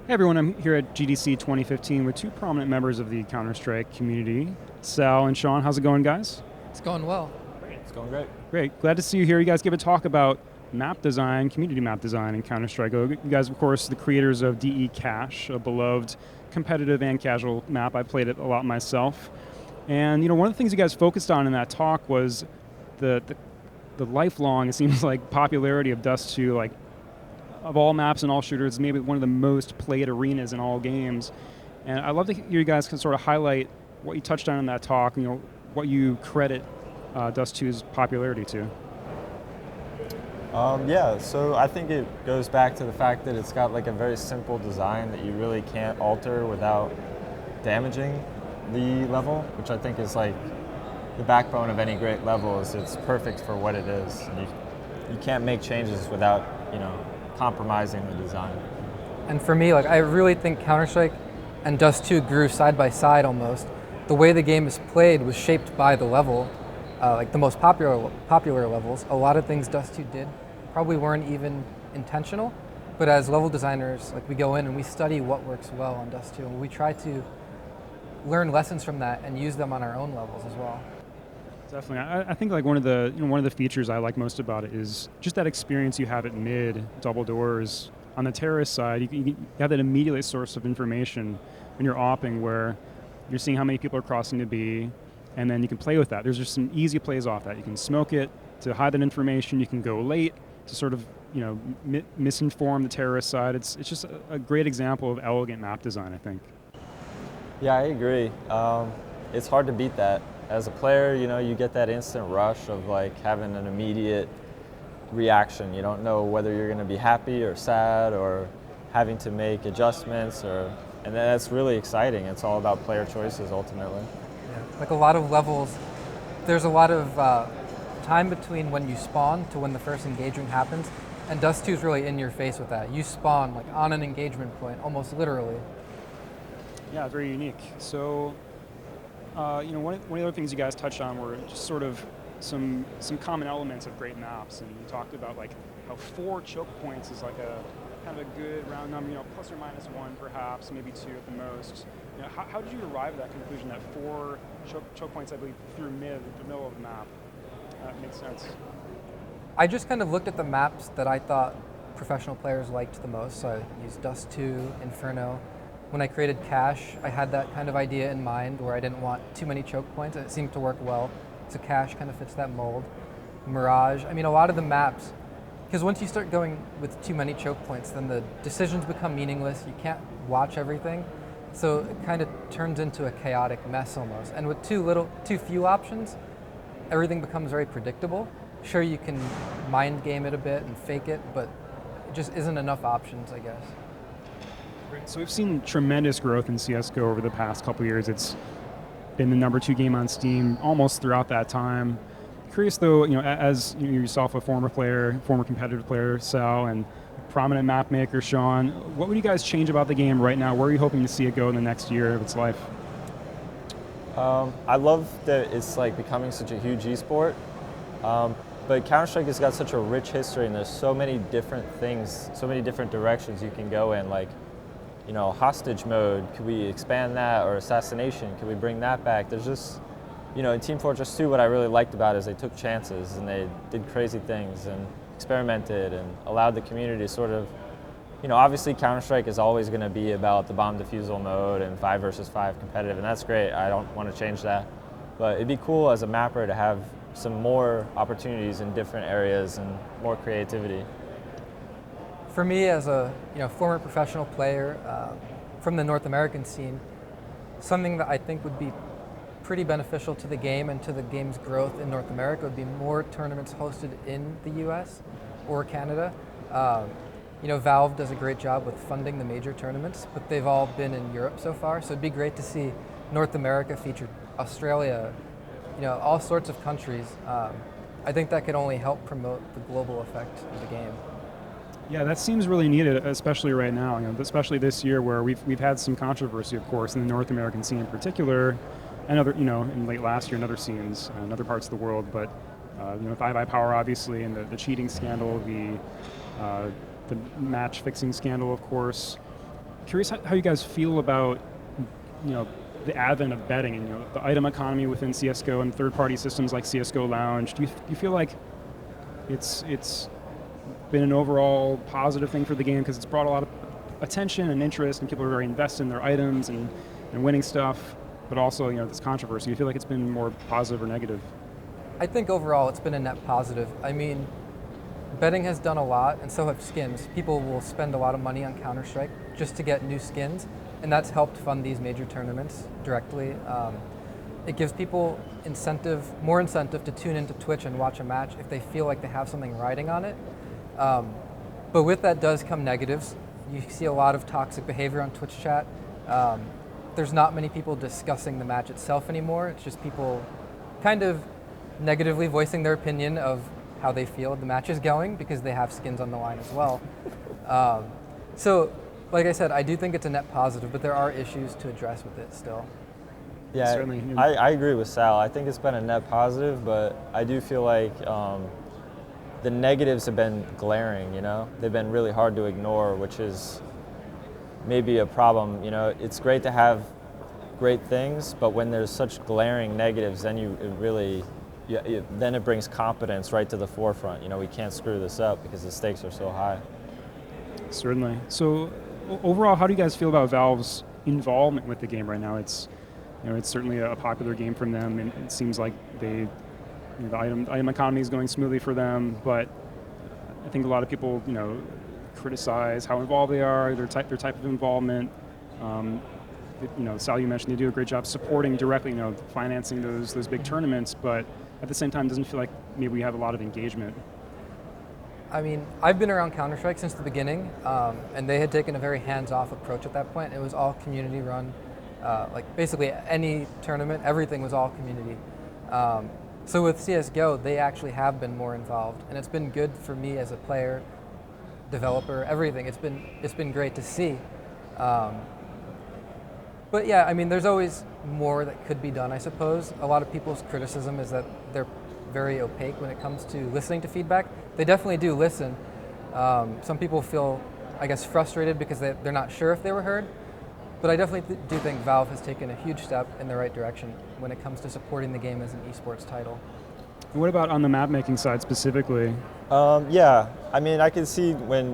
Hey everyone, I'm here at GDC 2015 with two prominent members of the Counter-Strike community, Sal and Sean. How's it going, guys? It's going well. It's going great. Great. Glad to see you here. You guys give a talk about map design, community map design in Counter-Strike. You guys, of course, the creators of DE Cache, a beloved competitive and casual map. I played it a lot myself. And one of the things you guys focused on in that talk was the lifelong, it seems like, popularity of Dust2, like of all maps and all shooters, maybe one of the most played arenas in all games. And I'd love to hear you guys can sort of highlight what you touched on in that talk, what you credit Dust2's popularity to. Yeah, so I think it goes back to the fact that it's got like a very simple design that you really can't alter without damaging the level, which I think is like the backbone of any great level. Is it's perfect for what it is. And you can't make changes without, compromising the design. And for me, I really think Counter-Strike and Dust2 grew side by side almost. The way the game is played was shaped by the level, like the most popular levels. A lot of things Dust2 did probably weren't even intentional, but as level designers, we go in and we study what works well on Dust2, and we try to learn lessons from that and use them on our own levels as well. Definitely. I think one of the features I like most about it is just that experience you have at mid, double doors. On the terrorist side, you have that immediate source of information when you're opping where you're seeing how many people are crossing to B, and then you can play with that. There's just some easy plays off that. You can smoke it to hide that information. You can go late to sort of misinform the terrorist side. It's just a great example of elegant map design, I think. Yeah, I agree. It's hard to beat that. As a player, you get that instant rush of having an immediate reaction. You don't know whether you're going to be happy or sad or having to make adjustments, and that's really exciting. It's all about player choices ultimately. Yeah. Like a lot of levels, there's a lot of time between when you spawn to when the first engagement happens, and Dust2 is really in your face with that. You spawn on an engagement point, almost literally. Yeah, very unique. So, one of the other things you guys touched on were just sort of some common elements of great maps, and you talked about how 4 choke points is a kind of a good round number, plus or minus 1 perhaps, maybe 2 at the most. How did you arrive at that conclusion that 4 choke points, I believe, through the middle of the map? That makes sense. I just kind of looked at the maps that I thought professional players liked the most, so I used Dust2, Inferno. When I created Cache, I had that kind of idea in mind where I didn't want too many choke points, and it seemed to work well. So Cache kind of fits that mold. Mirage, a lot of the maps, because once you start going with too many choke points, then the decisions become meaningless. You can't watch everything. So it kind of turns into a chaotic mess almost. And with too few options, everything becomes very predictable. Sure, you can mind game it a bit and fake it, but it just isn't enough options, I guess. So we've seen tremendous growth in CSGO over the past couple years. It's been the #2 game on Steam almost throughout that time. Curious though, as yourself a former competitive player, Sal, and prominent map maker, Sean, what would you guys change about the game right now? Where are you hoping to see it go in the next year of its life? I love that it's becoming such a huge esport, but Counter-Strike has got such a rich history, and there's so many different things, so many different directions you can go in. Hostage mode, could we expand that? Or assassination, could we bring that back? There's just, in Team Fortress 2, what I really liked about it is they took chances and they did crazy things and experimented and allowed the community to sort of, obviously Counter-Strike is always going to be about the bomb defusal mode and 5 versus 5 competitive, and that's great. I don't want to change that. But it'd be cool as a mapper to have some more opportunities in different areas and more creativity. For me, as a former professional player from the North American scene, something that I think would be pretty beneficial to the game and to the game's growth in North America would be more tournaments hosted in the US or Canada. Valve does a great job with funding the major tournaments, but they've all been in Europe so far, so it'd be great to see North America featured, Australia, all sorts of countries. I think that could only help promote the global effect of the game. Yeah, that seems really needed, especially right now. Especially this year, where we've had some controversy, of course, in the North American scene in particular, and other, in late last year in other scenes in other parts of the world. But 5i Power, obviously, and the cheating scandal, the match fixing scandal, of course. curious how you guys feel about, the advent of betting and the item economy within CS:GO and third-party systems like CS:GO Lounge. Do you feel like it's been an overall positive thing for the game because it's brought a lot of attention and interest, and people are very invested in their items and winning stuff, but also this controversy? Do you feel like it's been more positive or negative? I think overall it's been a net positive. I mean, betting has done a lot, and so have skins. People will spend a lot of money on Counter-Strike just to get new skins, and that's helped fund these major tournaments directly. It gives people more incentive to tune into Twitch and watch a match if they feel like they have something riding on it. But with that does come negatives. You see a lot of toxic behavior on Twitch chat. There's not many people discussing the match itself anymore. It's just people kind of negatively voicing their opinion of how they feel the match is going because they have skins on the line as well. So, like I said, I do think it's a net positive, but there are issues to address with it still. Yeah, certainly. I agree with Sal. I think it's been a net positive, but I do feel like the negatives have been glaring, They've been really hard to ignore, which is maybe a problem. It's great to have great things, but when there's such glaring negatives, then then it brings competence right to the forefront. We can't screw this up because the stakes are so high. Certainly. So overall, how do you guys feel about Valve's involvement with the game right now? It's it's certainly a popular game from them, and it seems like the item economy is going smoothly for them, but I think a lot of people criticize how involved they are, their type of involvement. Sal, you mentioned they do a great job supporting directly, financing those big tournaments, but at the same time, it doesn't feel like maybe we have a lot of engagement. I mean, I've been around Counter-Strike since the beginning, and they had taken a very hands-off approach at that point. It was all community run. Basically any tournament, everything was all community. So with CSGO, they actually have been more involved, and it's been good for me as a player, developer, everything. It's been great to see. But yeah, I mean, there's always more that could be done, I suppose. A lot of people's criticism is that they're very opaque when it comes to listening to feedback. They definitely do listen. Some people feel, I guess, frustrated because they're not sure if they were heard. But I definitely do think Valve has taken a huge step in the right direction when it comes to supporting the game as an esports title. And what about on the map making side specifically? Yeah, I mean, I can see when,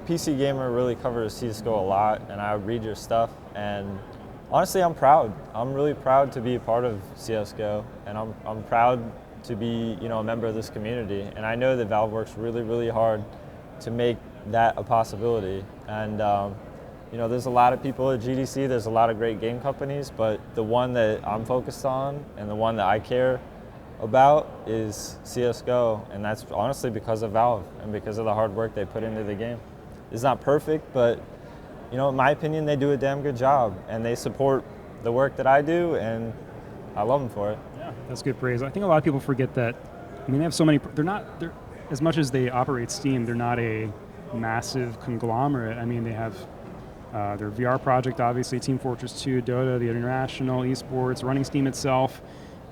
PC Gamer really covers CSGO a lot, and I read your stuff, and honestly, I'm proud. I'm really proud to be a part of CSGO, and I'm proud to be, a member of this community. And I know that Valve works really, really hard to make that a possibility. And there's a lot of people at GDC, there's a lot of great game companies, but the one that I'm focused on and the one that I care about is CSGO, and that's honestly because of Valve and because of the hard work they put into the game. It's not perfect, but in my opinion, they do a damn good job, and they support the work that I do, and I love them for it. Yeah, that's good praise. I think a lot of people forget that. I mean, they have so many. They're as much as they operate Steam, they're not a massive conglomerate. I mean, they have their VR project, obviously, Team Fortress 2, Dota, the international esports, running Steam itself,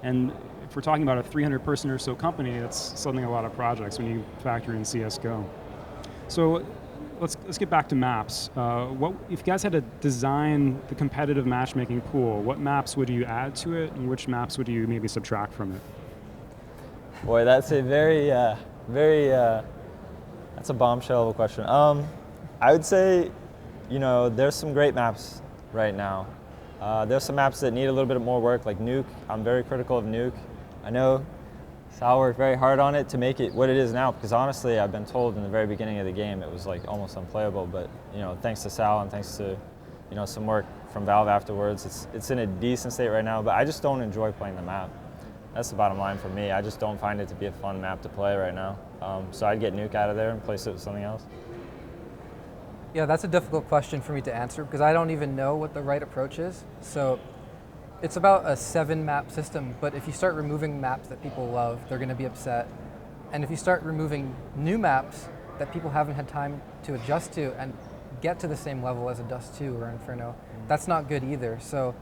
and if we're talking about a 300-person or so company, that's suddenly a lot of projects when you factor in CSGO. So let's get back to maps. What if you guys had to design the competitive matchmaking pool? What maps would you add to it, and which maps would you maybe subtract from it? Boy, that's a that's a bombshell of a question. I would say, there's some great maps right now. There's some maps that need a little bit more work, like Nuke. I'm very critical of Nuke. I know Sal worked very hard on it to make it what it is now, because honestly, I've been told in the very beginning of the game it was like almost unplayable, but thanks to Sal and thanks to some work from Valve afterwards, it's in a decent state right now, but I just don't enjoy playing the map. That's the bottom line for me. I just don't find it to be a fun map to play right now. So I'd get Nuke out of there and place it with something else. Yeah, that's a difficult question for me to answer because I don't even know what the right approach is. So it's about a 7-map system, but if you start removing maps that people love, they're going to be upset. And if you start removing new maps that people haven't had time to adjust to and get to the same level as a Dust2 or Inferno, that's not good either. So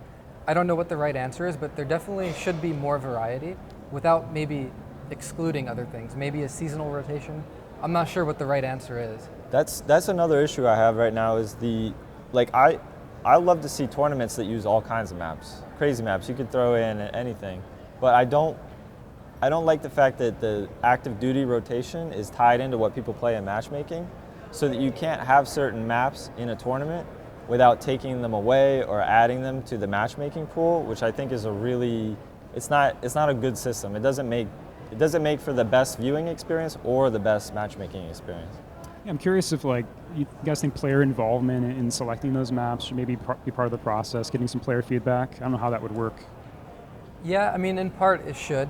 I don't know what the right answer is, but there definitely should be more variety without maybe excluding other things. Maybe a seasonal rotation. I'm not sure what the right answer is. That's another issue I have right now is I love to see tournaments that use all kinds of maps, crazy maps. You could throw in anything, but I don't like the fact that the active duty rotation is tied into what people play in matchmaking, so that you can't have certain maps in a tournament without taking them away or adding them to the matchmaking pool, which I think is a really, it's not a good system. It doesn't make for the best viewing experience or the best matchmaking experience. Yeah, I'm curious if you guys think player involvement in selecting those maps should maybe be part of the process, getting some player feedback. I don't know how that would work. Yeah, I mean, in part it should,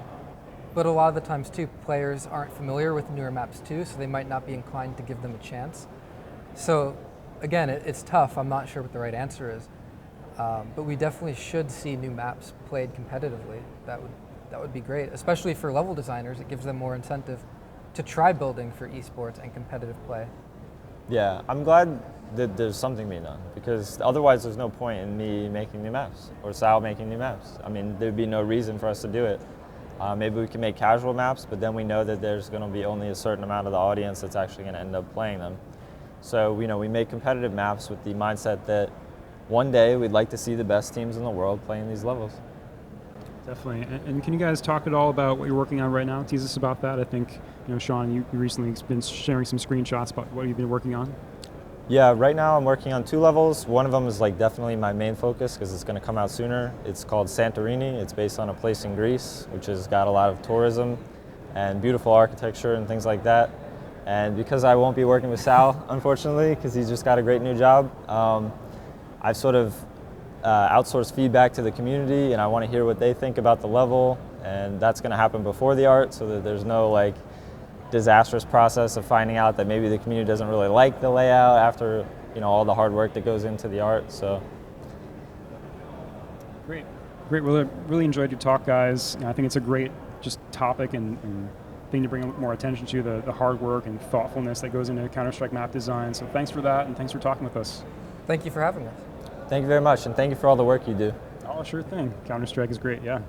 but a lot of the times too, players aren't familiar with newer maps too, so they might not be inclined to give them a chance. So again, it's tough. I'm not sure what the right answer is, but we definitely should see new maps played competitively. That would be great, especially for level designers. It gives them more incentive to try building for esports and competitive play. Yeah, I'm glad that there's something being done, because otherwise there's no point in me making new maps or Sal making new maps. I mean, there'd be no reason for us to do it. Maybe we can make casual maps, but then we know that there's going to be only a certain amount of the audience that's actually going to end up playing them. So, we make competitive maps with the mindset that one day we'd like to see the best teams in the world playing these levels. Definitely. And can you guys talk at all about what you're working on right now? Tease us about that. I think, Sean, you recently been sharing some screenshots about what you've been working on. Yeah, right now I'm working on 2 levels. One of them is definitely my main focus because it's going to come out sooner. It's called Santorini. It's based on a place in Greece, which has got a lot of tourism and beautiful architecture and things like that. And because I won't be working with Sal, unfortunately, because he's just got a great new job, I've sort of outsourced feedback to the community, and I want to hear what they think about the level, and that's going to happen before the art, so that there's no disastrous process of finding out that maybe the community doesn't really like the layout after all the hard work that goes into the art. So great. Really enjoyed your talk, guys. I think it's a great just topic and thing to bring more attention to, the hard work and thoughtfulness that goes into Counter-Strike map design. So thanks for that, and thanks for talking with us. Thank you for having us. Thank you very much, and thank you for all the work you do. Oh, sure thing. Counter-Strike is great, yeah.